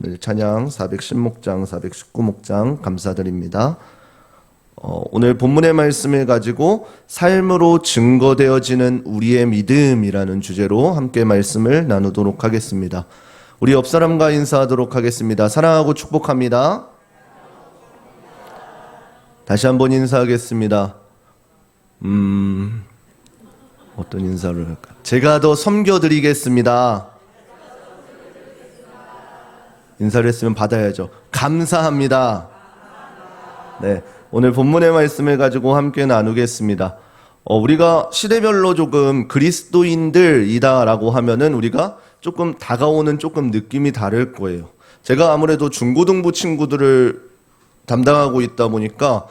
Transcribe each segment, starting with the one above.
오늘 찬양 410목장, 419목장 감사드립니다. 오늘 본문의 말씀을 가지고 삶으로 증거되어지는 우리의 믿음이라는 주제로 함께 말씀을 나누도록 하겠습니다. 우리 옆사람과 인사하도록 하겠습니다. 사랑하고 축복합니다. 다시 한번 인사하겠습니다. 어떤 인사를 할까? 제가 더 섬겨드리겠습니다. 인사를 했으면 받아야죠. 감사합니다. 네, 오늘 본문의 말씀을 가지고 함께 나누겠습니다. 우리가 시대별로 조금 그리스도인들이다라고 하면은 우리가 조금 다가오는 조금 느낌이 다를 거예요. 제가 아무래도 중고등부 친구들을 담당하고 있다 보니까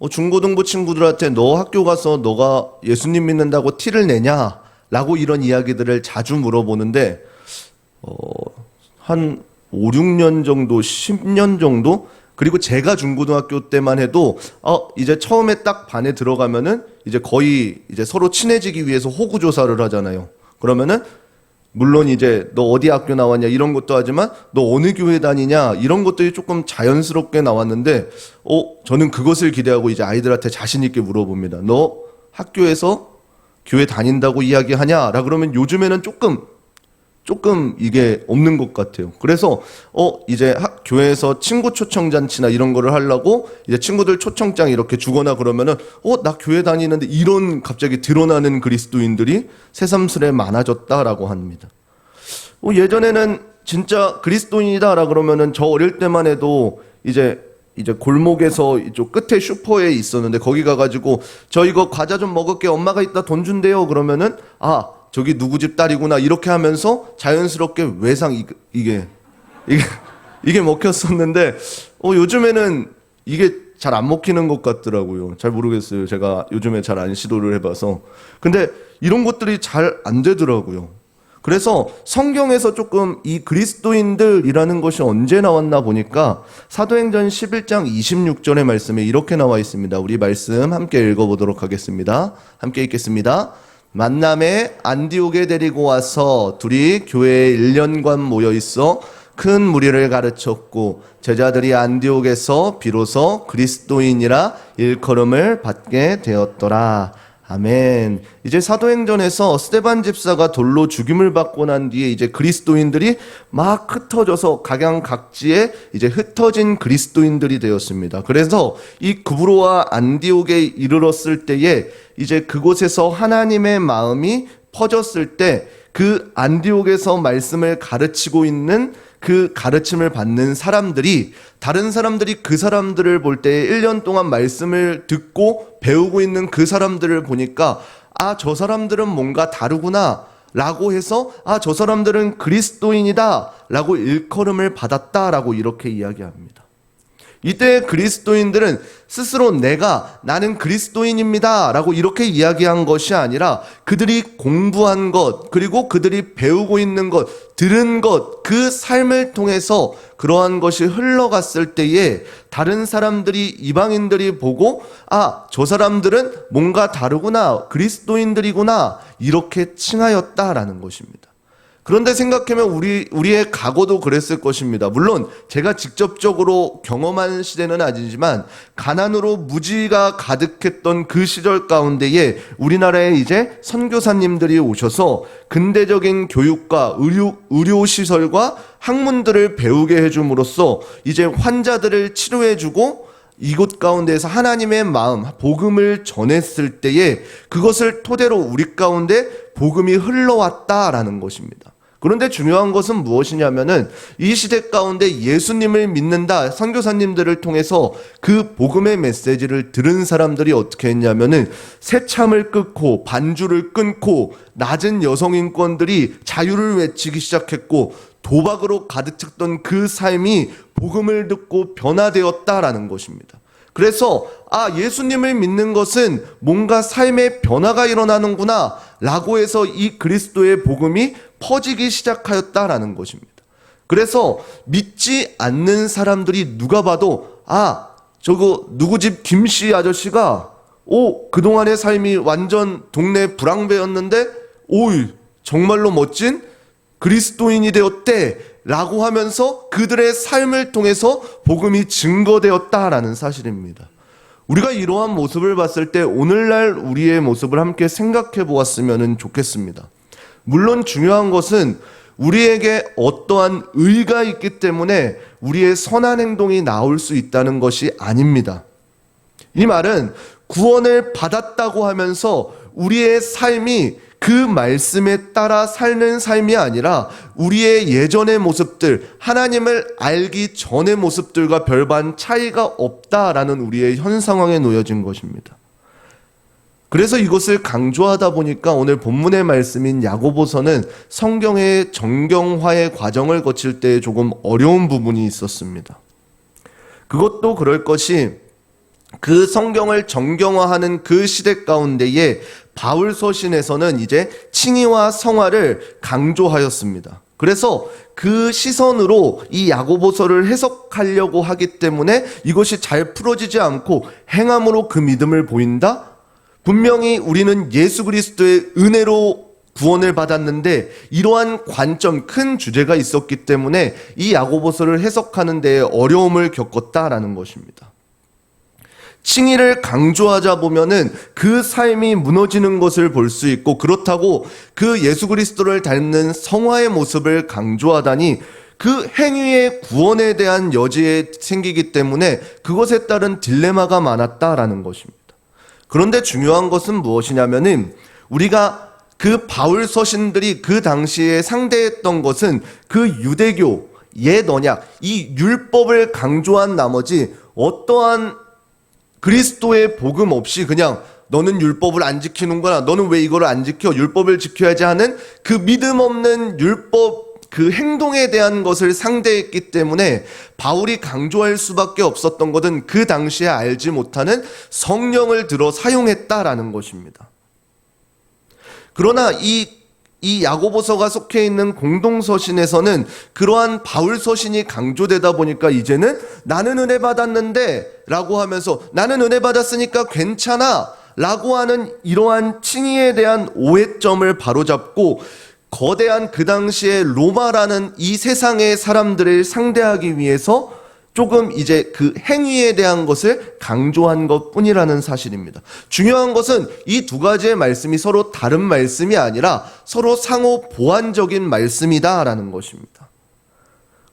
중고등부 친구들한테 너 학교 가서 너가 예수님 믿는다고 티를 내냐? 라고 이런 이야기들을 자주 물어보는데 한 5, 6년 정도, 10년 정도? 그리고 제가 중고등학교 때만 해도 이제 처음에 딱 반에 들어가면은 이제 거의 이제 서로 친해지기 위해서 호구 조사를 하잖아요. 그러면은 물론 이제 너 어디 학교 나왔냐 이런 것도 하지만 너 어느 교회 다니냐 이런 것들이 조금 자연스럽게 나왔는데 저는 그것을 기대하고 이제 아이들한테 자신 있게 물어봅니다. 너 학교에서 교회 다닌다고 이야기하냐? 라 그러면 요즘에는 조금 이게 없는 것 같아요. 그래서 이제 교회에서 친구 초청 잔치나 이런 거를 하려고 이제 친구들 초청장 이렇게 주거나 그러면은 나 교회 다니는데 이런 갑자기 드러나는 그리스도인들이 새삼스레 많아졌다라고 합니다. 예전에는 진짜 그리스도인이다라 그러면은 저 어릴 때만 해도 이제 골목에서 이쪽 끝에 슈퍼에 있었는데 거기 가가지고 저 이거 과자 좀 먹을게 엄마가 이따 돈 준대요 그러면은 저기 누구 집 딸이구나 이렇게 하면서 자연스럽게 외상 이게 먹혔었는데 요즘에는 이게 잘 안 먹히는 것 같더라고요. 잘 모르겠어요. 제가 요즘에 잘 안 시도를 해봐서. 근데 이런 것들이 잘 안 되더라고요. 그래서 성경에서 조금 이 그리스도인들이라는 것이 언제 나왔나 보니까 사도행전 11장 26절의 말씀에 이렇게 나와 있습니다. 우리 말씀 함께 읽어보도록 하겠습니다. 함께 읽겠습니다. 만남에 안디옥에 데리고 와서 둘이 교회에 1년간 모여 있어 큰 무리를 가르쳤고 제자들이 안디옥에서 비로소 그리스도인이라 일컬음을 받게 되었더라. 아멘. 이제 사도행전에서 스데반 집사가 돌로 죽임을 받고 난 뒤에 이제 그리스도인들이 막 흩어져서 각양각지에 이제 흩어진 그리스도인들이 되었습니다. 그래서 이 구브로와 안디옥에 이르렀을 때에 이제 그곳에서 하나님의 마음이 퍼졌을 때 그 안디옥에서 말씀을 가르치고 있는 그 가르침을 받는 사람들이 다른 사람들이 그 사람들을 볼 때 1년 동안 말씀을 듣고 배우고 있는 그 사람들을 보니까 저 사람들은 뭔가 다르구나 라고 해서 저 사람들은 그리스도인이다 라고 일컬음을 받았다 라고 이렇게 이야기합니다. 이때 그리스도인들은 스스로 나는 그리스도인입니다 라고 이렇게 이야기한 것이 아니라 그들이 공부한 것 그리고 그들이 배우고 있는 것 들은 것 그 삶을 통해서 그러한 것이 흘러갔을 때에 다른 사람들이 이방인들이 보고 저 사람들은 뭔가 다르구나 그리스도인들이구나 이렇게 칭하였다라는 것입니다. 그런데 생각하면 우리의 과거도 그랬을 것입니다. 물론 제가 직접적으로 경험한 시대는 아니지만 가난으로 무지가 가득했던 그 시절 가운데에 우리나라에 이제 선교사님들이 오셔서 근대적인 교육과 의료시설과 학문들을 배우게 해줌으로써 이제 환자들을 치료해주고 이곳 가운데에서 하나님의 마음, 복음을 전했을 때에 그것을 토대로 우리 가운데 복음이 흘러왔다라는 것입니다. 그런데 중요한 것은 무엇이냐면은 이 시대 가운데 예수님을 믿는다 선교사님들을 통해서 그 복음의 메시지를 들은 사람들이 어떻게 했냐면은 새참을 끊고 반주를 끊고 낮은 여성 인권들이 자유를 외치기 시작했고 도박으로 가득 찼던 그 삶이 복음을 듣고 변화되었다라는 것입니다. 그래서 예수님을 믿는 것은 뭔가 삶의 변화가 일어나는구나 라고 해서 이 그리스도의 복음이 퍼지기 시작하였다라는 것입니다. 그래서 믿지 않는 사람들이 누가 봐도 저거 누구 집 김씨 아저씨가 그동안의 삶이 완전 동네 불황배였는데 정말로 멋진 그리스도인이 되었대 라고 하면서 그들의 삶을 통해서 복음이 증거되었다라는 사실입니다. 우리가 이러한 모습을 봤을 때 오늘날 우리의 모습을 함께 생각해 보았으면 좋겠습니다. 물론 중요한 것은 우리에게 어떠한 의가 있기 때문에 우리의 선한 행동이 나올 수 있다는 것이 아닙니다. 이 말은 구원을 받았다고 하면서 우리의 삶이 그 말씀에 따라 사는 삶이 아니라 우리의 예전의 모습들, 하나님을 알기 전의 모습들과 별반 차이가 없다라는 우리의 현 상황에 놓여진 것입니다. 그래서 이것을 강조하다 보니까 오늘 본문의 말씀인 야고보서는 성경의 정경화의 과정을 거칠 때 조금 어려운 부분이 있었습니다. 그것도 그럴 것이 그 성경을 정경화하는 그 시대 가운데에 바울 서신에서는 이제 칭의와 성화를 강조하였습니다. 그래서 그 시선으로 이 야고보서를 해석하려고 하기 때문에 이것이 잘 풀어지지 않고 행함으로 그 믿음을 보인다? 분명히 우리는 예수 그리스도의 은혜로 구원을 받았는데 이러한 관점, 큰 주제가 있었기 때문에 이 야고보서를 해석하는 데에 어려움을 겪었다라는 것입니다. 칭의를 강조하자 보면은 그 삶이 무너지는 것을 볼 수 있고, 그렇다고 그 예수 그리스도를 닮는 성화의 모습을 강조하다니 그 행위의 구원에 대한 여지에 생기기 때문에 그것에 따른 딜레마가 많았다라는 것입니다. 그런데 중요한 것은 무엇이냐면은 우리가 그 바울 서신들이 그 당시에 상대했던 것은 그 유대교, 옛 언약, 이 율법을 강조한 나머지 어떠한 그리스도의 복음 없이 그냥 너는 율법을 안 지키는구나, 너는 왜 이거를 안 지켜, 율법을 지켜야지 하는 그 믿음 없는 율법 그 행동에 대한 것을 상대했기 때문에 바울이 강조할 수밖에 없었던 것은 그 당시에 알지 못하는 성령을 들어 사용했다라는 것입니다. 그러나 이 야고보서가 속해 있는 공동서신에서는 그러한 바울 서신이 강조되다 보니까 이제는 나는 은혜 받았는데 라고 하면서 나는 은혜 받았으니까 괜찮아 라고 하는 이러한 칭의에 대한 오해점을 바로잡고 거대한 그 당시에 로마라는 이 세상의 사람들을 상대하기 위해서 조금 이제 그 행위에 대한 것을 강조한 것 뿐이라는 사실입니다. 중요한 것은 이 두 가지의 말씀이 서로 다른 말씀이 아니라 서로 상호 보완적인 말씀이다라는 것입니다.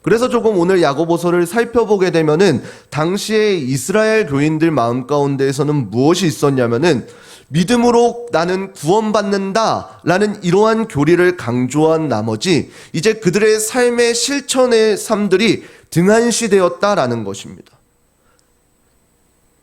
그래서 조금 오늘 야고보서를 살펴보게 되면은 당시의 이스라엘 교인들 마음 가운데에서는 무엇이 있었냐면은 믿음으로 나는 구원받는다 라는 이러한 교리를 강조한 나머지 이제 그들의 삶의 실천의 삶들이 등한시되었다라는 것입니다.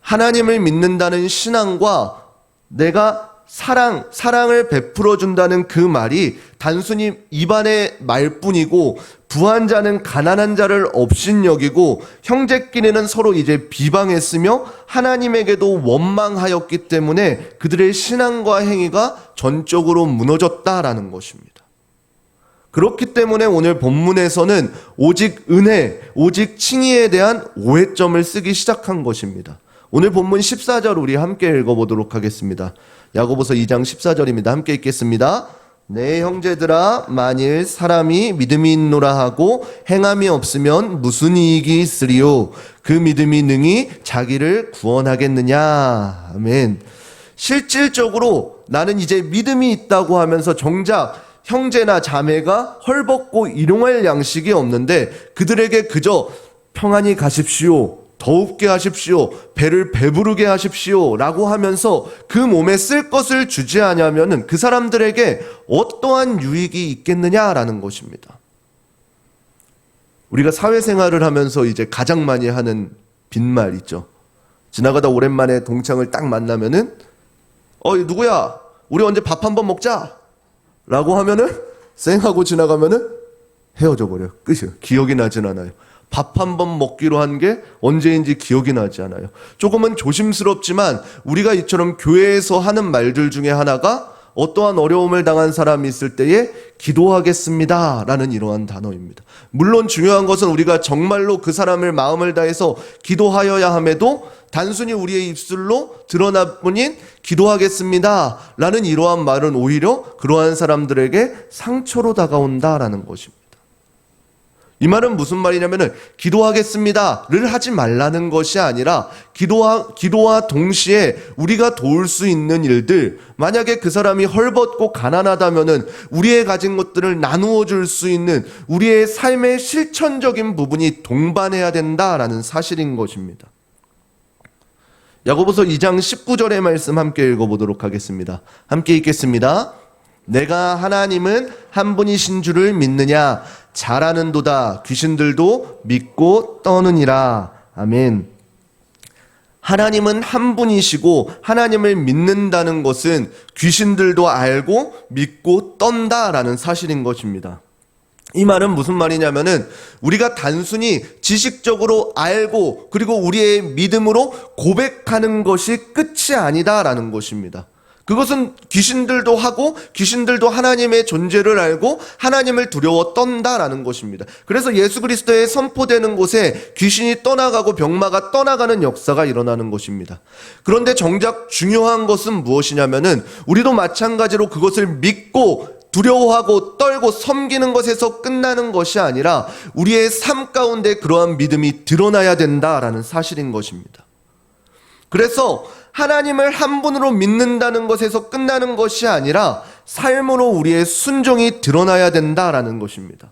하나님을 믿는다는 신앙과 내가 사랑을 베풀어준다는 그 말이 단순히 입안의 말뿐이고 부한 자는 가난한 자를 업신여기고 형제끼리는 서로 이제 비방했으며 하나님에게도 원망하였기 때문에 그들의 신앙과 행위가 전적으로 무너졌다라는 것입니다. 그렇기 때문에 오늘 본문에서는 오직 은혜, 오직 칭의에 대한 오해점을 쓰기 시작한 것입니다. 오늘 본문 14절 우리 함께 읽어보도록 하겠습니다. 야고보서 2장 14절입니다. 함께 읽겠습니다. 내 형제들아, 만일 사람이 믿음이 있노라 하고 행함이 없으면 무슨 이익이 있으리요? 그 믿음이 능히 자기를 구원하겠느냐? 아멘. 실질적으로 나는 이제 믿음이 있다고 하면서 정작 형제나 자매가 헐벗고 일용할 양식이 없는데 그들에게 그저 평안히 가십시오, 더웁게 하십시오, 배를 배부르게 하십시오 라고 하면서 그 몸에 쓸 것을 주지 않으면은 그 사람들에게 어떠한 유익이 있겠느냐라는 것입니다. 우리가 사회생활을 하면서 이제 가장 많이 하는 빈말 있죠. 지나가다 오랜만에 동창을 딱 만나면은 누구야, 우리 언제 밥 한번 먹자 라고 하면은 쌩하고 지나가면은 헤어져 버려요. 끝이에요. 기억이 나진 않아요. 밥 한 번 먹기로 한 게 언제인지 기억이 나지 않아요. 조금은 조심스럽지만 우리가 이처럼 교회에서 하는 말들 중에 하나가 어떠한 어려움을 당한 사람이 있을 때에 기도하겠습니다 라는 이러한 단어입니다. 물론 중요한 것은 우리가 정말로 그 사람을 마음을 다해서 기도하여야 함에도 단순히 우리의 입술로 드러날 뿐인 기도하겠습니다 라는 이러한 말은 오히려 그러한 사람들에게 상처로 다가온다라는 것입니다. 이 말은 무슨 말이냐면은 기도하겠습니다를 하지 말라는 것이 아니라 기도와 동시에 우리가 도울 수 있는 일들, 만약에 그 사람이 헐벗고 가난하다면은 우리의 가진 것들을 나누어 줄 수 있는 우리의 삶의 실천적인 부분이 동반해야 된다라는 사실인 것입니다. 야고보서 2장 19절의 말씀 함께 읽어보도록 하겠습니다. 함께 읽겠습니다. 내가 하나님은 한 분이신 줄을 믿느냐? 잘하는도다. 귀신들도 믿고 떠느니라. 아멘. 하나님은 한 분이시고 하나님을 믿는다는 것은 귀신들도 알고 믿고 떤다라는 사실인 것입니다. 이 말은 무슨 말이냐면은 우리가 단순히 지식적으로 알고 그리고 우리의 믿음으로 고백하는 것이 끝이 아니다라는 것입니다. 그것은 귀신들도 하고 귀신들도 하나님의 존재를 알고 하나님을 두려워 떤다라는 것입니다. 그래서 예수 그리스도의 선포되는 곳에 귀신이 떠나가고 병마가 떠나가는 역사가 일어나는 것입니다. 그런데 정작 중요한 것은 무엇이냐면은 우리도 마찬가지로 그것을 믿고 두려워하고 떨고 섬기는 것에서 끝나는 것이 아니라 우리의 삶 가운데 그러한 믿음이 드러나야 된다라는 사실인 것입니다. 그래서 하나님을 한 분으로 믿는다는 것에서 끝나는 것이 아니라 삶으로 우리의 순종이 드러나야 된다라는 것입니다.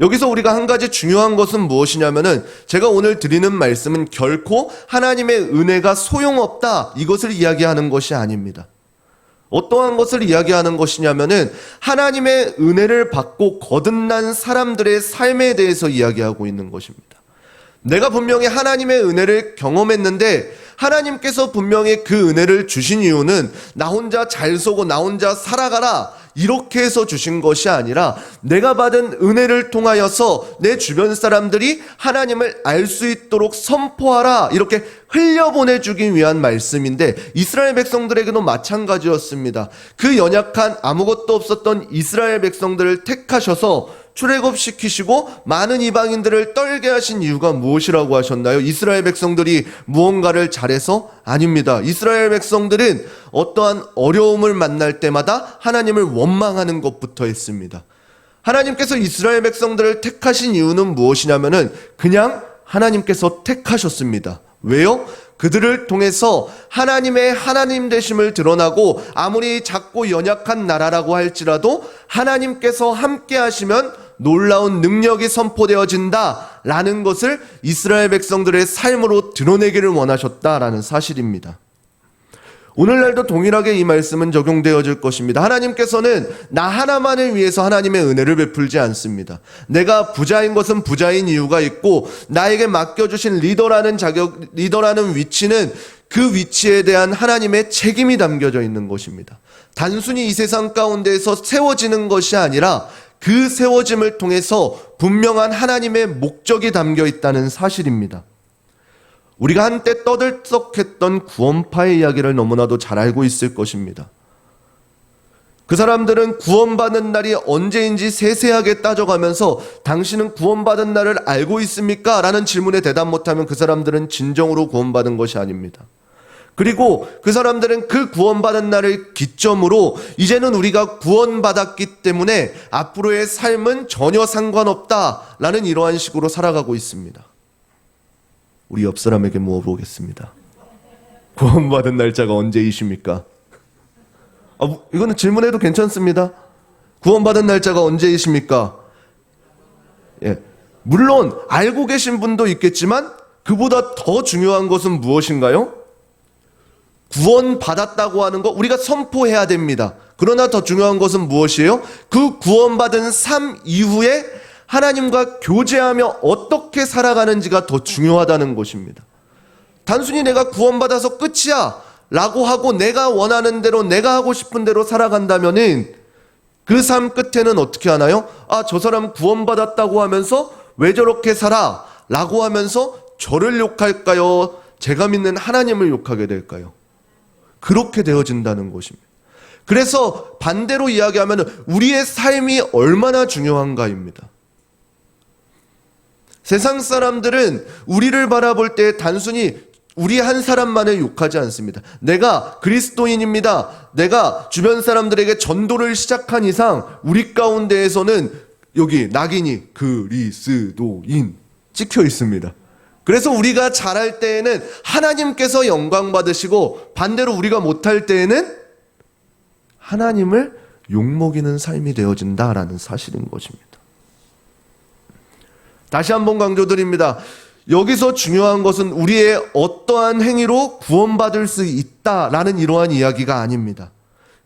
여기서 우리가 한 가지 중요한 것은 무엇이냐면은 제가 오늘 드리는 말씀은 결코 하나님의 은혜가 소용없다 이것을 이야기하는 것이 아닙니다. 어떠한 것을 이야기하는 것이냐면은 하나님의 은혜를 받고 거듭난 사람들의 삶에 대해서 이야기하고 있는 것입니다. 내가 분명히 하나님의 은혜를 경험했는데 하나님께서 분명히 그 은혜를 주신 이유는 나 혼자 잘 쏘고 나 혼자 살아가라 이렇게 해서 주신 것이 아니라 내가 받은 은혜를 통하여서 내 주변 사람들이 하나님을 알 수 있도록 선포하라 이렇게 흘려보내주기 위한 말씀인데 이스라엘 백성들에게도 마찬가지였습니다. 그 연약한 아무것도 없었던 이스라엘 백성들을 택하셔서 출애굽시키시고 많은 이방인들을 떨게 하신 이유가 무엇이라고 하셨나요? 이스라엘 백성들이 무언가를 잘해서? 아닙니다. 이스라엘 백성들은 어떠한 어려움을 만날 때마다 하나님을 원망하는 것부터 했습니다. 하나님께서 이스라엘 백성들을 택하신 이유는 무엇이냐면은 그냥 하나님께서 택하셨습니다. 왜요? 그들을 통해서 하나님의 하나님 되심을 드러나고 아무리 작고 연약한 나라라고 할지라도 하나님께서 함께 하시면 놀라운 능력이 선포되어진다 라는 것을 이스라엘 백성들의 삶으로 드러내기를 원하셨다라는 사실입니다. 오늘날도 동일하게 이 말씀은 적용되어질 것입니다. 하나님께서는 나 하나만을 위해서 하나님의 은혜를 베풀지 않습니다. 내가 부자인 것은 부자인 이유가 있고 나에게 맡겨주신 리더라는 위치는 그 위치에 대한 하나님의 책임이 담겨져 있는 것입니다. 단순히 이 세상 가운데에서 세워지는 것이 아니라 그 세워짐을 통해서 분명한 하나님의 목적이 담겨 있다는 사실입니다. 우리가 한때 떠들썩했던 구원파의 이야기를 너무나도 잘 알고 있을 것입니다. 그 사람들은 구원받는 날이 언제인지 세세하게 따져가면서 당신은 구원받은 날을 알고 있습니까? 라는 질문에 대답 못하면 그 사람들은 진정으로 구원받은 것이 아닙니다. 그리고 그 사람들은 그 구원받은 날을 기점으로 이제는 우리가 구원받았기 때문에 앞으로의 삶은 전혀 상관없다라는 이러한 식으로 살아가고 있습니다. 우리 옆 사람에게 물어보겠습니다. 구원받은 날짜가 언제이십니까? 이거는 질문해도 괜찮습니다. 구원받은 날짜가 언제이십니까? 예, 물론 알고 계신 분도 있겠지만 그보다 더 중요한 것은 무엇인가요? 구원받았다고 하는 거 우리가 선포해야 됩니다. 그러나 더 중요한 것은 무엇이에요? 그 구원받은 삶 이후에 하나님과 교제하며 어떻게 살아가는지가 더 중요하다는 것입니다. 단순히 내가 구원받아서 끝이야 라고 하고 내가 원하는 대로 내가 하고 싶은 대로 살아간다면은 그 삶 끝에는 어떻게 하나요? 저 사람 구원받았다고 하면서 왜 저렇게 살아? 라고 하면서 저를 욕할까요? 제가 믿는 하나님을 욕하게 될까요? 그렇게 되어진다는 것입니다. 그래서 반대로 이야기하면 우리의 삶이 얼마나 중요한가입니다. 세상 사람들은 우리를 바라볼 때 단순히 우리 한 사람만을 욕하지 않습니다. 내가 그리스도인입니다. 내가 주변 사람들에게 전도를 시작한 이상 우리 가운데에서는 여기 낙인이 그리스도인 찍혀 있습니다. 그래서 우리가 잘할 때에는 하나님께서 영광 받으시고, 반대로 우리가 못할 때에는 하나님을 욕먹이는 삶이 되어진다라는 사실인 것입니다. 다시 한번 강조드립니다. 여기서 중요한 것은 우리의 어떠한 행위로 구원받을 수 있다라는 이러한 이야기가 아닙니다.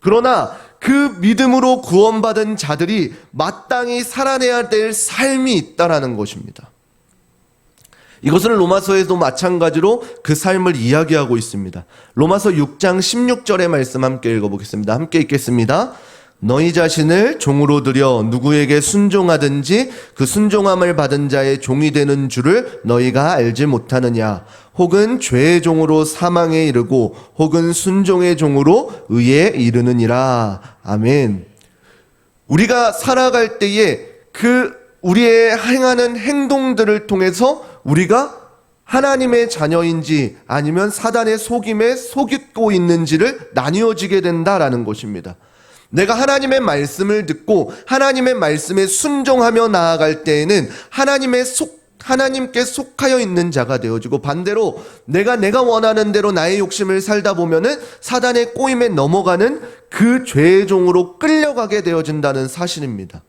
그러나 그 믿음으로 구원받은 자들이 마땅히 살아내야 될 삶이 있다라는 것입니다. 이것은 로마서에도 마찬가지로 그 삶을 이야기하고 있습니다. 로마서 6장 16절의 말씀 함께 읽어보겠습니다. 함께 읽겠습니다. 너희 자신을 종으로 들여 누구에게 순종하든지 그 순종함을 받은 자의 종이 되는 줄을 너희가 알지 못하느냐. 혹은 죄의 종으로 사망에 이르고 혹은 순종의 종으로 의에 이르느니라. 아멘. 우리가 살아갈 때에 우리의 행하는 행동들을 통해서 우리가 하나님의 자녀인지 아니면 사단의 속임에 속이고 있는지를 나뉘어지게 된다라는 것입니다. 내가 하나님의 말씀을 듣고 하나님의 말씀에 순종하며 나아갈 때에는 하나님께 속하여 있는 자가 되어지고, 반대로 내가 원하는 대로 나의 욕심을 살다 보면은 사단의 꼬임에 넘어가는 그 죄의 종으로 끌려가게 되어진다는 사실입니다.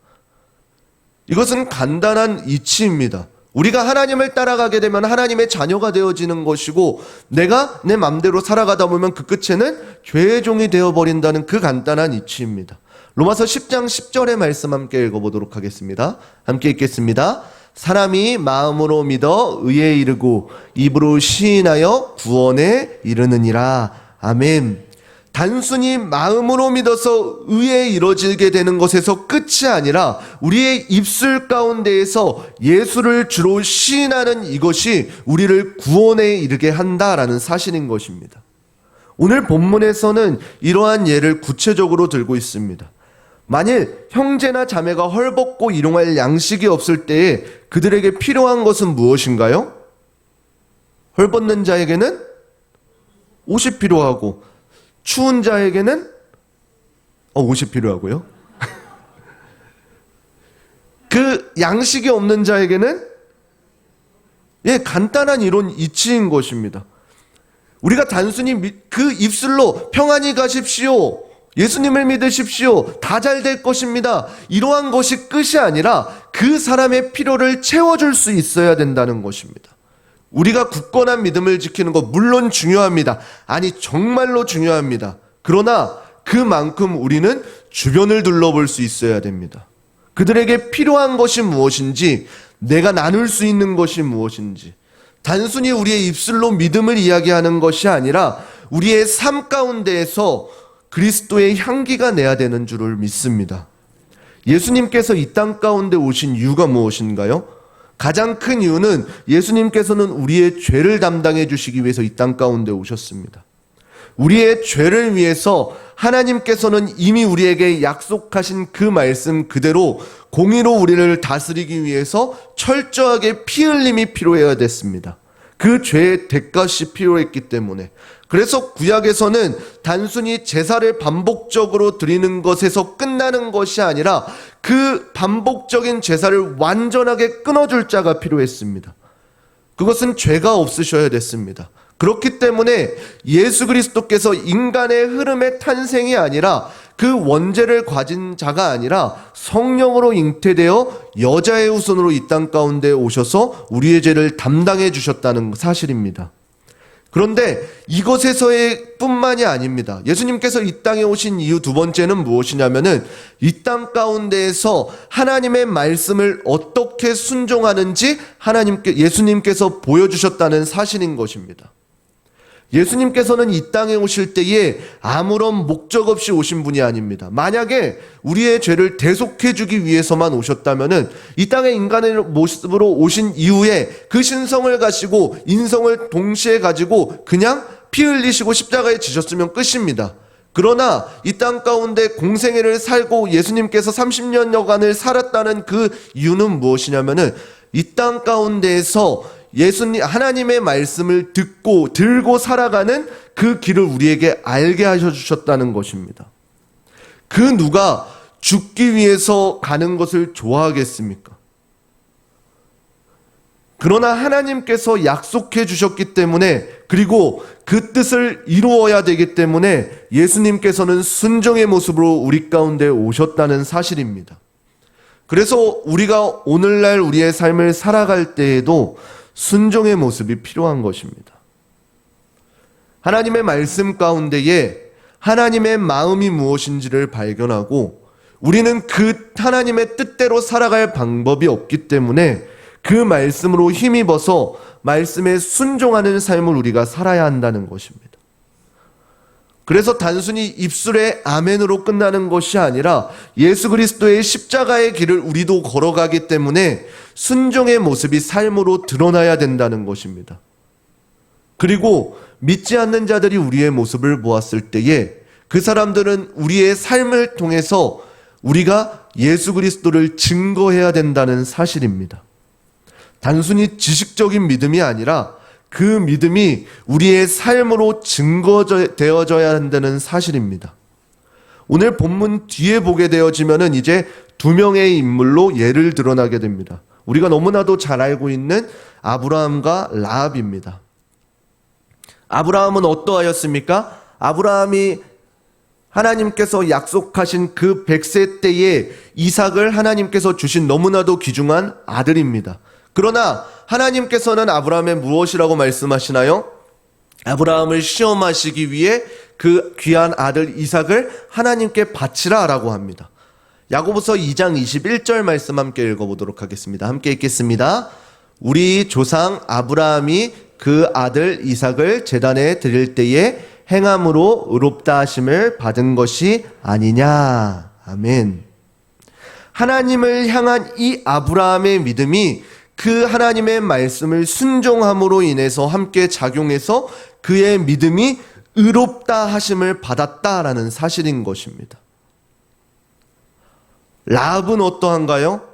이것은 간단한 이치입니다. 우리가 하나님을 따라가게 되면 하나님의 자녀가 되어지는 것이고, 내가 내 맘대로 살아가다 보면 그 끝에는 죄의 종이 되어버린다는 그 간단한 이치입니다. 로마서 10장 10절의 말씀 함께 읽어보도록 하겠습니다. 함께 읽겠습니다. 사람이 마음으로 믿어 의에 이르고 입으로 시인하여 구원에 이르느니라. 아멘. 단순히 마음으로 믿어서 의에 이뤄지게 되는 것에서 끝이 아니라 우리의 입술 가운데에서 예수를 주로 시인하는 이것이 우리를 구원에 이르게 한다라는 사실인 것입니다. 오늘 본문에서는 이러한 예를 구체적으로 들고 있습니다. 만일 형제나 자매가 헐벗고 일용할 양식이 없을 때에 그들에게 필요한 것은 무엇인가요? 헐벗는 자에게는 옷이 필요하고, 추운 자에게는 옷이 필요하고요. 그 양식이 없는 자에게는 간단한 이런 이치인 것입니다. 우리가 단순히 그 입술로 평안히 가십시오, 예수님을 믿으십시오, 다 잘 될 것입니다, 이러한 것이 끝이 아니라 그 사람의 필요를 채워줄 수 있어야 된다는 것입니다. 우리가 굳건한 믿음을 지키는 것 물론 중요합니다. 아니, 정말로 중요합니다. 그러나 그만큼 우리는 주변을 둘러볼 수 있어야 됩니다. 그들에게 필요한 것이 무엇인지, 내가 나눌 수 있는 것이 무엇인지, 단순히 우리의 입술로 믿음을 이야기하는 것이 아니라 우리의 삶 가운데에서 그리스도의 향기가 내야 되는 줄을 믿습니다. 예수님께서 이 땅 가운데 오신 이유가 무엇인가요? 가장 큰 이유는 예수님께서는 우리의 죄를 담당해 주시기 위해서 이 땅 가운데 오셨습니다. 우리의 죄를 위해서 하나님께서는 이미 우리에게 약속하신 그 말씀 그대로 공의로 우리를 다스리기 위해서 철저하게 피 흘림이 필요해야 됐습니다. 그 죄의 대가시 필요했기 때문에. 그래서 구약에서는 단순히 제사를 반복적으로 드리는 것에서 끝나는 것이 아니라 그 반복적인 제사를 완전하게 끊어줄 자가 필요했습니다. 그것은 죄가 없으셔야 됐습니다. 그렇기 때문에 예수 그리스도께서 인간의 흐름의 탄생이 아니라 그 원죄를 가진 자가 아니라 성령으로 잉태되어 여자의 후손으로 이 땅 가운데 오셔서 우리의 죄를 담당해 주셨다는 사실입니다. 그런데 이것에서의 뿐만이 아닙니다. 예수님께서 이 땅에 오신 이유 두 번째는 무엇이냐면은 이 땅 가운데에서 하나님의 말씀을 어떻게 순종하는지 예수님께서 보여주셨다는 사실인 것입니다. 예수님께서는 이 땅에 오실 때에 아무런 목적 없이 오신 분이 아닙니다. 만약에 우리의 죄를 대속해 주기 위해서만 오셨다면은 이 땅에 인간의 모습으로 오신 이후에 그 신성을 가지고 인성을 동시에 가지고 그냥 피 흘리시고 십자가에 지셨으면 끝입니다. 그러나 이 땅 가운데 공생애를 살고 예수님께서 30년여간을 살았다는 그 이유는 무엇이냐면은 이 땅 가운데에서 하나님의 말씀을 들고 살아가는 그 길을 우리에게 알게 하셔 주셨다는 것입니다. 그 누가 죽기 위해서 가는 것을 좋아하겠습니까? 그러나 하나님께서 약속해 주셨기 때문에, 그리고 그 뜻을 이루어야 되기 때문에 예수님께서는 순종의 모습으로 우리 가운데 오셨다는 사실입니다. 그래서 우리가 오늘날 우리의 삶을 살아갈 때에도 순종의 모습이 필요한 것입니다. 하나님의 말씀 가운데에 하나님의 마음이 무엇인지를 발견하고, 우리는 그 하나님의 뜻대로 살아갈 방법이 없기 때문에 그 말씀으로 힘입어서 말씀에 순종하는 삶을 우리가 살아야 한다는 것입니다. 그래서 단순히 입술의 아멘으로 끝나는 것이 아니라 예수 그리스도의 십자가의 길을 우리도 걸어가기 때문에 순종의 모습이 삶으로 드러나야 된다는 것입니다. 그리고 믿지 않는 자들이 우리의 모습을 보았을 때에 그 사람들은 우리의 삶을 통해서 우리가 예수 그리스도를 증거해야 된다는 사실입니다. 단순히 지식적인 믿음이 아니라 그 믿음이 우리의 삶으로 증거되어져야 한다는 사실입니다. 오늘 본문 뒤에 보게 되어지면은 이제 두 명의 인물로 예를 드러나게 됩니다. 우리가 너무나도 잘 알고 있는 아브라함과 라합입니다. 아브라함은 어떠하였습니까? 아브라함이 하나님께서 약속하신 그 100세 때에 이삭을 하나님께서 주신 너무나도 귀중한 아들입니다. 그러나 하나님께서는 아브라함의 무엇이라고 말씀하시나요? 아브라함을 시험하시기 위해 그 귀한 아들 이삭을 하나님께 바치라 라고 합니다. 야고보서 2장 21절 말씀 함께 읽어보도록 하겠습니다. 함께 읽겠습니다. 우리 조상 아브라함이 그 아들 이삭을 제단에 드릴 때에 행함으로 의롭다 하심을 받은 것이 아니냐. 아멘. 하나님을 향한 이 아브라함의 믿음이 그 하나님의 말씀을 순종함으로 인해서 함께 작용해서 그의 믿음이 의롭다 하심을 받았다라는 사실인 것입니다. 라합은 어떠한가요?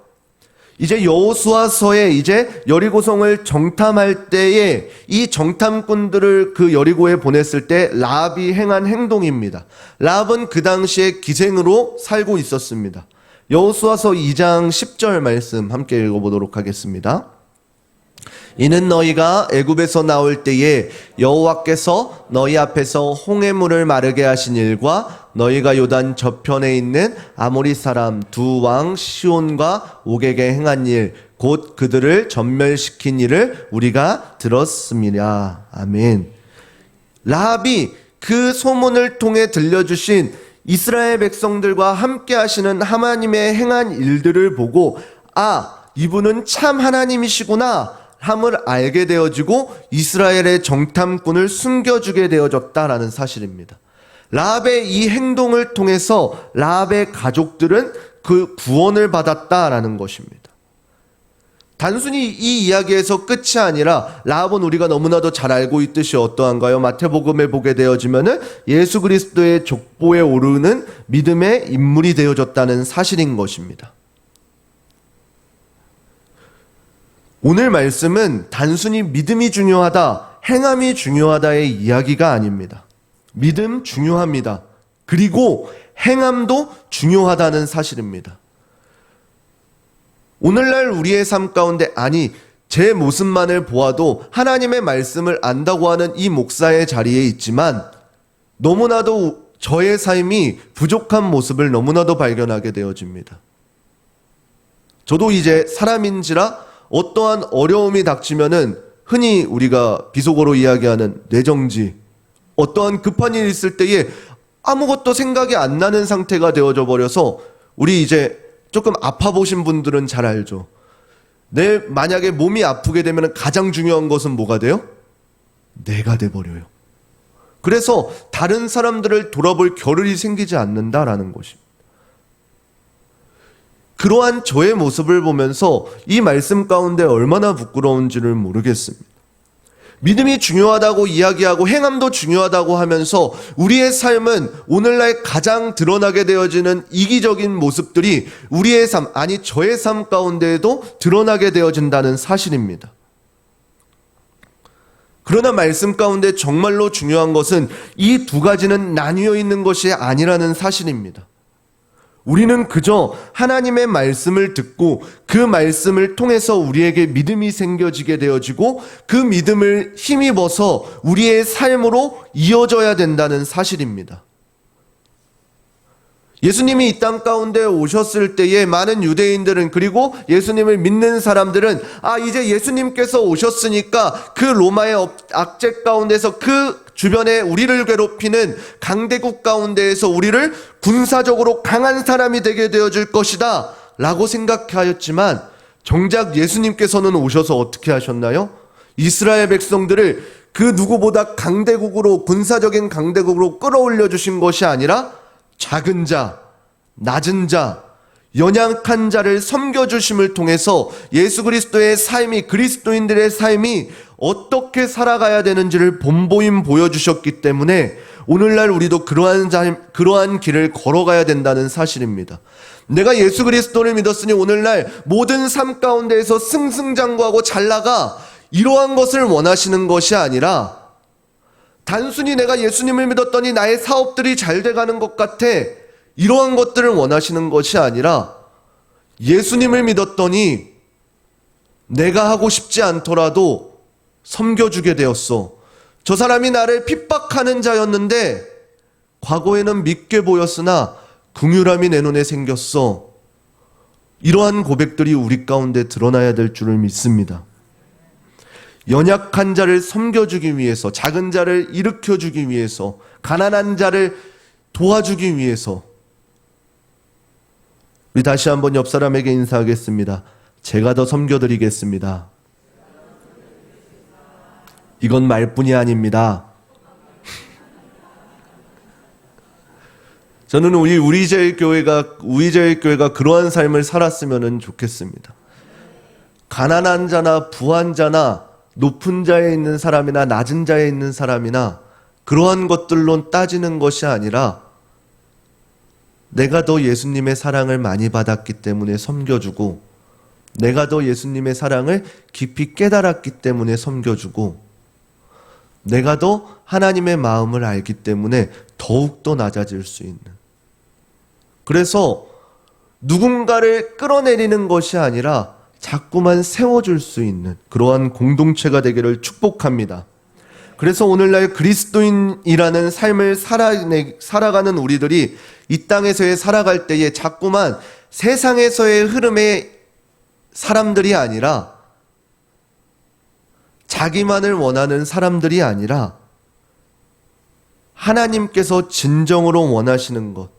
이제 여호수아서에 이제 여리고성을 정탐할 때에 이 정탐꾼들을 그 여리고에 보냈을 때 라합이 행한 행동입니다. 라합은 그 당시에 기생으로 살고 있었습니다. 여호수아서 2장 10절 말씀 함께 읽어보도록 하겠습니다. 이는 너희가 애굽에서 나올 때에 여호와께서 너희 앞에서 홍해물을 마르게 하신 일과 너희가 요단 저편에 있는 아모리 사람 두 왕 시온과 옥에게 행한 일, 곧 그들을 전멸시킨 일을 우리가 들었습니다. 아멘. 라합이 그 소문을 통해 들려주신 이스라엘 백성들과 함께 하시는 하나님의 행한 일들을 보고, 아, 이분은 참 하나님이시구나 함을 알게 되어지고 이스라엘의 정탐꾼을 숨겨주게 되어졌다라는 사실입니다. 라합의 이 행동을 통해서 라합의 가족들은 그 구원을 받았다라는 것입니다. 단순히 이 이야기에서 끝이 아니라 라합은 우리가 너무나도 잘 알고 있듯이 어떠한가요? 마태복음에 보게 되어지면은 예수 그리스도의 족보에 오르는 믿음의 인물이 되어졌다는 사실인 것입니다. 오늘 말씀은 단순히 믿음이 중요하다, 행함이 중요하다의 이야기가 아닙니다. 믿음 중요합니다. 그리고 행함도 중요하다는 사실입니다. 오늘날 우리의 삶 가운데, 아니 제 모습만을 보아도 하나님의 말씀을 안다고 하는 이 목사의 자리에 있지만 너무나도 저의 삶이 부족한 모습을 너무나도 발견하게 되어집니다. 저도 이제 사람인지라 어떠한 어려움이 닥치면은 흔히 우리가 비속어로 이야기하는 뇌정지, 어떠한 급한 일이 있을 때에 아무것도 생각이 안 나는 상태가 되어져 버려서, 우리 이제 조금 아파 보신 분들은 잘 알죠. 내 만약에 몸이 아프게 되면 가장 중요한 것은 뭐가 돼요? 내가 돼버려요. 그래서 다른 사람들을 돌아볼 겨를이 생기지 않는다라는 것입니다. 그러한 저의 모습을 보면서 이 말씀 가운데 얼마나 부끄러운지를 모르겠습니다. 믿음이 중요하다고 이야기하고 행함도 중요하다고 하면서 우리의 삶은 오늘날 가장 드러나게 되어지는 이기적인 모습들이 우리의 삶, 아니 저의 삶 가운데에도 드러나게 되어진다는 사실입니다. 그러나 말씀 가운데 정말로 중요한 것은 이 두 가지는 나뉘어 있는 것이 아니라는 사실입니다. 우리는 그저 하나님의 말씀을 듣고 그 말씀을 통해서 우리에게 믿음이 생겨지게 되어지고 그 믿음을 힘입어서 우리의 삶으로 이어져야 된다는 사실입니다. 예수님이 이 땅 가운데 오셨을 때에 많은 유대인들은, 그리고 예수님을 믿는 사람들은 이제 예수님께서 오셨으니까 그 로마의 악재 가운데서, 그 주변에 우리를 괴롭히는 강대국 가운데에서 우리를 군사적으로 강한 사람이 되게 되어줄 것이다 라고 생각하였지만, 정작 예수님께서는 오셔서 어떻게 하셨나요? 이스라엘 백성들을 그 누구보다 강대국으로, 군사적인 강대국으로 끌어올려 주신 것이 아니라 작은 자, 낮은 자, 연약한 자를 섬겨주심을 통해서 예수 그리스도의 삶이, 그리스도인들의 삶이 어떻게 살아가야 되는지를 본보임 보여주셨기 때문에 오늘날 우리도 그러한 길을 걸어가야 된다는 사실입니다. 내가 예수 그리스도를 믿었으니 오늘날 모든 삶 가운데에서 승승장구하고 잘 나가, 이러한 것을 원하시는 것이 아니라, 단순히 내가 예수님을 믿었더니 나의 사업들이 잘 돼가는 것 같아, 이러한 것들을 원하시는 것이 아니라, 예수님을 믿었더니 내가 하고 싶지 않더라도 섬겨주게 되었어. 저 사람이 나를 핍박하는 자였는데 과거에는 믿게 보였으나 긍휼함이 내 눈에 생겼어. 이러한 고백들이 우리 가운데 드러나야 될 줄을 믿습니다. 연약한 자를 섬겨주기 위해서, 작은 자를 일으켜주기 위해서, 가난한 자를 도와주기 위해서. 우리 다시 한번 옆 사람에게 인사하겠습니다. 제가 더 섬겨드리겠습니다. 이건 말뿐이 아닙니다. 저는 우리제일교회가 그러한 삶을 살았으면 좋겠습니다. 가난한 자나 부한 자나 높은 자에 있는 사람이나 낮은 자에 있는 사람이나 그러한 것들로 따지는 것이 아니라, 내가 더 예수님의 사랑을 많이 받았기 때문에 섬겨주고, 내가 더 예수님의 사랑을 깊이 깨달았기 때문에 섬겨주고, 내가 더 하나님의 마음을 알기 때문에 더욱더 낮아질 수 있는, 그래서 누군가를 끌어내리는 것이 아니라 자꾸만 세워줄 수 있는 그러한 공동체가 되기를 축복합니다. 그래서 오늘날 그리스도인이라는 삶을 살아가는 우리들이 이 땅에서의 살아갈 때에 자꾸만 세상에서의 흐름의 사람들이 아니라, 자기만을 원하는 사람들이 아니라, 하나님께서 진정으로 원하시는 것,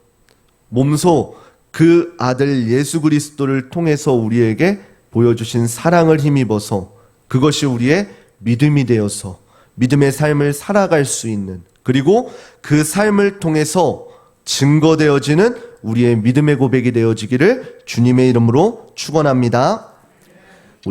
몸소 그 아들 예수 그리스도를 통해서 우리에게 보여주신 사랑을 힘입어서, 그것이 우리의 믿음이 되어서 믿음의 삶을 살아갈 수 있는, 그리고 그 삶을 통해서 증거되어지는 우리의 믿음의 고백이 되어지기를 주님의 이름으로 축원합니다.